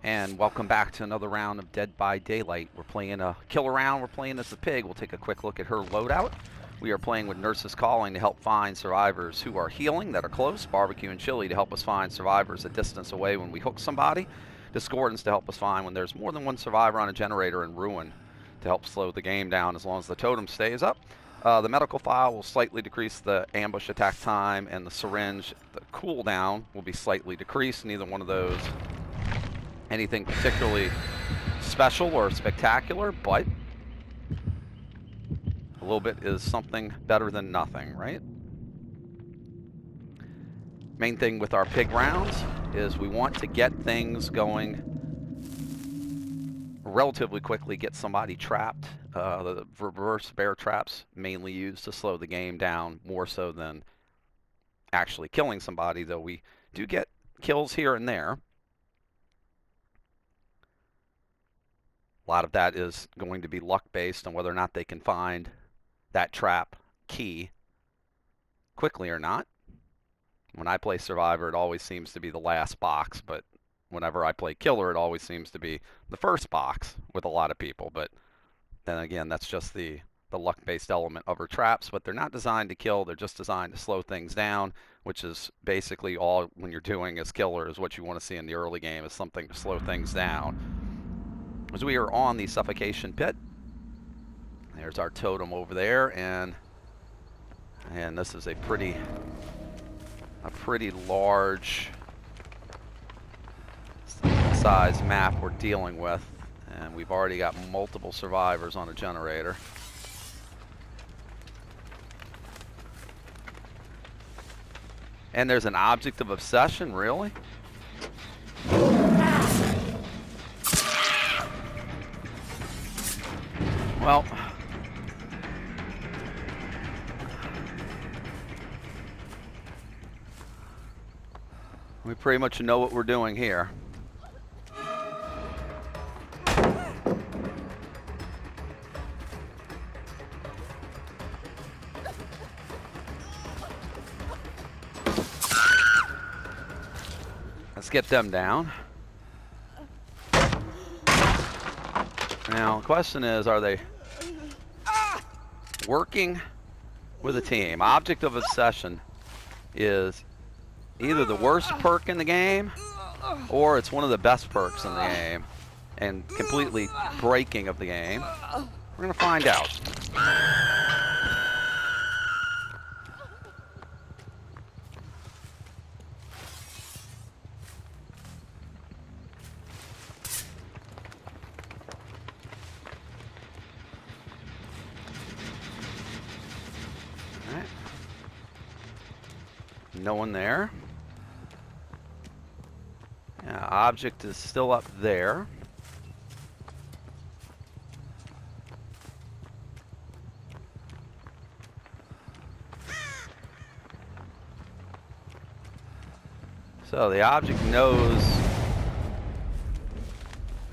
And welcome back to another round of Dead by Daylight. We're playing a killer round. We're playing as a pig. We'll take a quick look at her loadout. We are playing with Nurses Calling to help find survivors who are healing, that are close, barbecue and chili to help us find survivors a distance away when we hook somebody, discordance to help us find when there's more than one survivor on a generator, and ruin to help slow the game down as long as the totem stays up. The medical file will slightly decrease the ambush attack time, and the syringe, the cooldown will be slightly decreased. Neither one of those anything particularly special or spectacular, but a little bit is something better than nothing, right? Main thing with our pig rounds is we want to get things going relatively quickly, get somebody trapped. The reverse bear traps mainly used to slow the game down more so than actually killing somebody, though we do get kills here and there. A lot of that is going to be luck based on whether or not they can find that trap key quickly or not. When I play Survivor, it always seems to be the last box, but whenever I play Killer, it always seems to be the first box with a lot of people. But then again, that's just the luck-based element of her traps, but they're not designed to kill. They're just designed to slow things down, which is basically all when you're doing as Killer is what you want to see in the early game, is something to slow things down. As we are on the suffocation pit, there's our totem over there, and this is a pretty large size map we're dealing with, and we've already got multiple survivors on a generator. And there's an object of obsession, really? Well, we pretty much know what we're doing here. Let's get them down. Now, the question is, are they working with a team? Object of Obsession is either the worst perk in the game, or it's one of the best perks in the game, and completely breaking of the game. We're going to find out. No one there. Yeah, object is still up there. So the object knows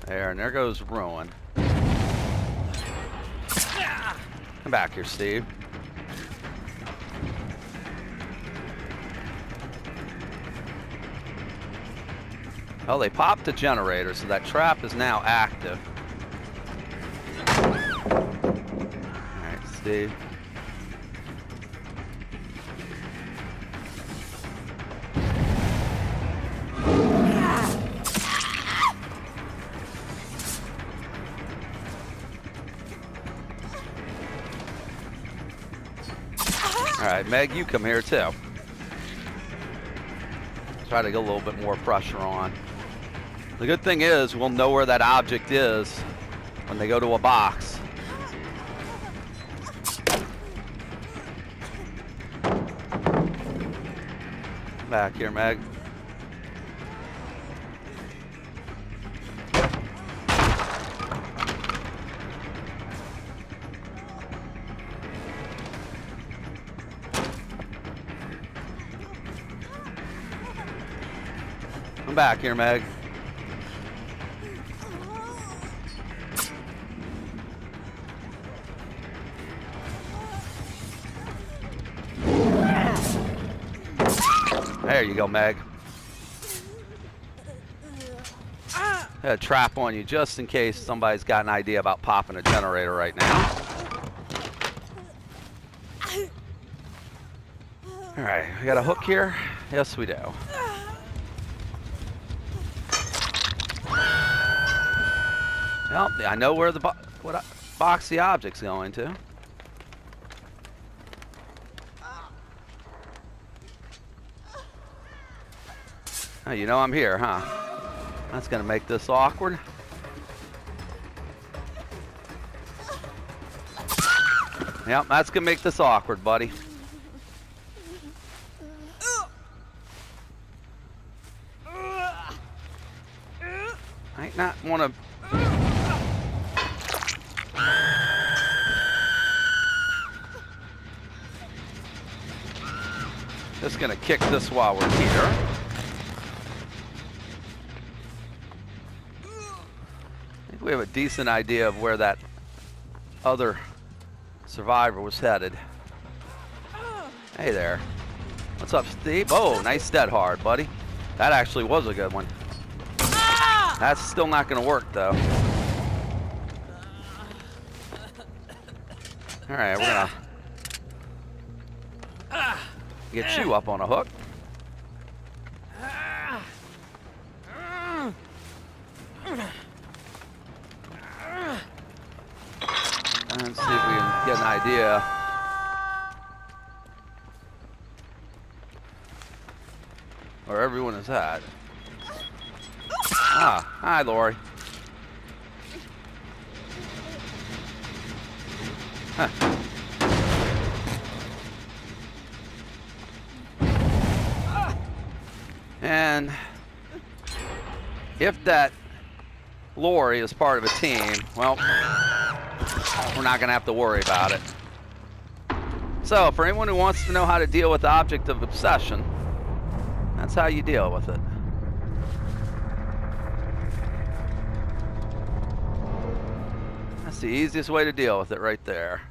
there, and there goes Ruin. Come back here, Steve. Well, they popped the generator, so that trap is now active. Alright, Steve. Alright, Meg, you come here too. Try to get a little bit more pressure on. The good thing is we'll know where that object is when they go to a box. Come back here, Meg. Come back here, Meg. There you go, Meg. A trap on you just in case somebody's got an idea about popping a generator right now. All right, we got a hook here. Yes, we do. Well, I know where the box the object's going to. Oh, you know I'm here, huh? That's gonna make this awkward. Yep, that's gonna make this awkward, buddy. I ain't not wanna. Just gonna kick this while we're here. I think we have a decent idea of where that other survivor was headed. Hey there. What's up, Steve? Oh, nice dead hard, buddy. That actually was a good one. That's still not gonna work though. All right, we're gonna get you up on a hook. And see if we can get an idea. Where everyone is at. Ah, hi, Lori. Huh. And if that Lori is part of a team, well, we're not going to have to worry about it. So, for anyone who wants to know how to deal with the object of obsession, that's how you deal with it. That's the easiest way to deal with it right there.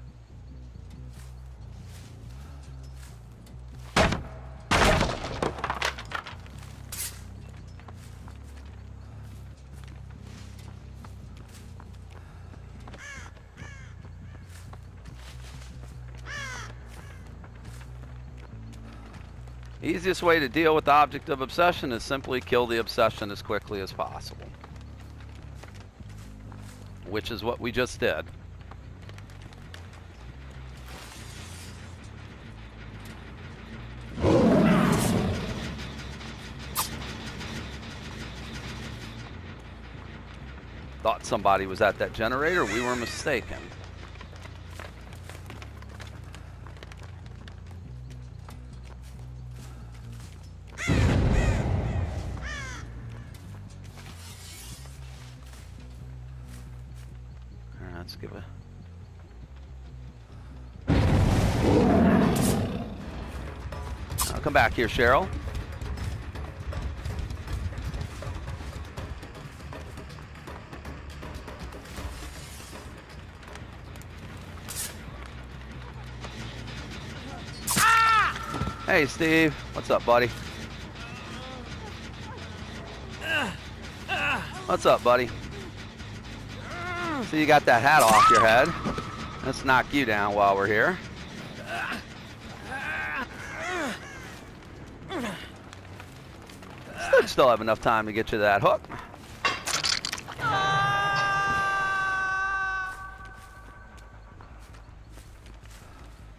Easiest way to deal with the object of obsession is simply kill the obsession as quickly as possible. Which is what we just did. Thought somebody was at that generator. We were mistaken. Let's give it. I'll come back here, Cheryl. Hey, Steve. What's up, buddy? What's up, buddy? So you got that hat off your head. Let's knock you down while we're here. Still have enough time to get you that hook.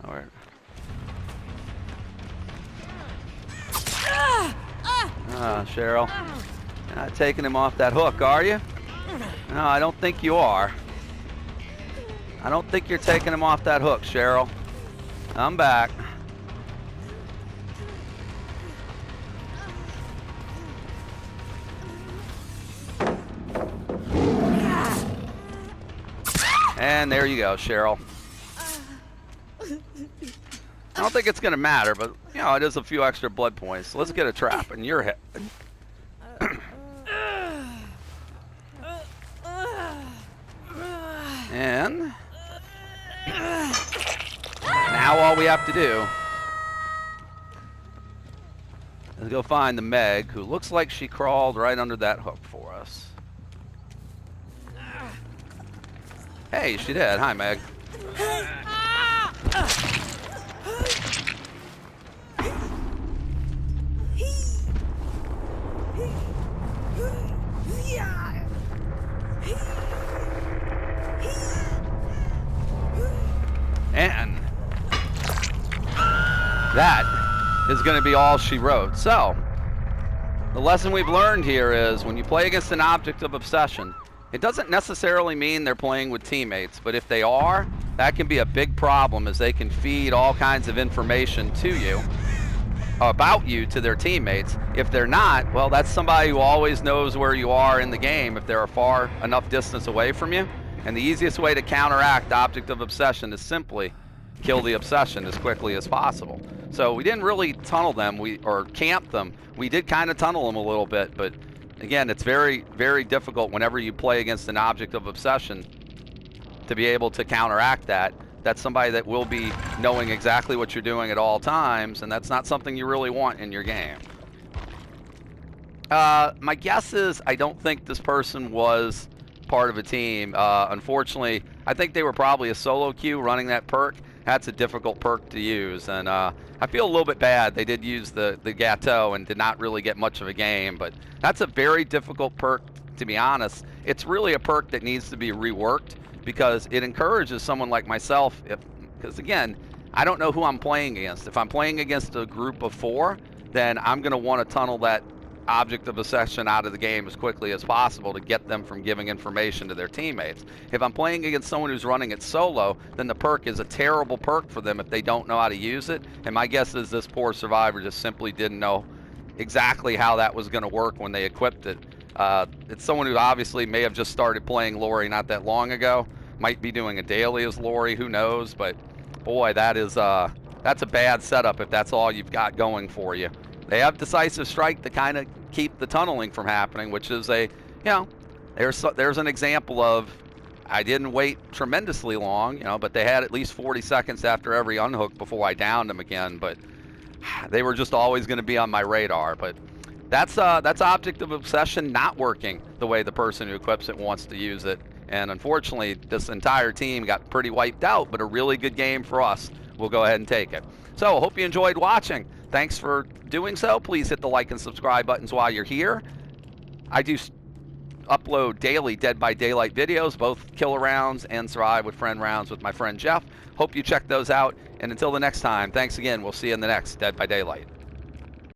All right. Cheryl, you're not taking him off that hook, are you? No, I don't think you are. I don't think you're taking him off that hook, Cheryl. I'm back. And there you go, Cheryl. I don't think it's going to matter, but, you know, it is a few extra blood points. Let's get a trap in your head. And now all we have to do is go find the Meg, who looks like she crawled right under that hook for us. Hey, she did. Hi, Meg. And that is going to be all she wrote. So, the lesson we've learned here is when you play against an object of obsession, it doesn't necessarily mean they're playing with teammates, but if they are, that can be a big problem as they can feed all kinds of information to you, about you, to their teammates. If they're not, well, that's somebody who always knows where you are in the game if they're a far enough distance away from you. And the easiest way to counteract object of obsession is simply kill the obsession as quickly as possible. So we didn't really tunnel them, or camp them. We did kind of tunnel them a little bit, but again, it's very, very difficult whenever you play against an object of obsession to be able to counteract that. That's somebody that will be knowing exactly what you're doing at all times, and that's not something you really want in your game. My guess is I don't think this person was part of a team. Unfortunately, I think they were probably a solo queue running that perk. That's a difficult perk to use, and I feel a little bit bad. They did use the Gateau and did not really get much of a game, but that's a very difficult perk, to be honest. It's really a perk that needs to be reworked because it encourages someone like myself, because again, I don't know who I'm playing against. If I'm playing against a group of 4, then I'm going to want to tunnel that object of obsession out of the game as quickly as possible to get them from giving information to their teammates. If I'm playing against someone who's running it solo, then the perk is a terrible perk for them if they don't know how to use it. And my guess is this poor survivor just simply didn't know exactly how that was going to work when they equipped it. It's someone who obviously may have just started playing Lori not that long ago, might be doing a daily as Lori, who knows, but boy, that's a bad setup if that's all you've got going for you. They have decisive strike to kind of keep the tunneling from happening, which is there's an example of, I didn't wait tremendously long, but they had at least 40 seconds after every unhook before I downed them again, but they were just always going to be on my radar. But that's object of obsession not working the way the person who equips it wants to use it. And unfortunately, this entire team got pretty wiped out, but a really good game for us. We'll go ahead and take it. So, hope you enjoyed watching. Thanks for doing so. Please hit the like and subscribe buttons while you're here. I do upload daily Dead by Daylight videos, both killer rounds and survive with friend rounds with my friend Jeff. Hope you check those out. And until the next time, thanks again. We'll see you in the next Dead by Daylight.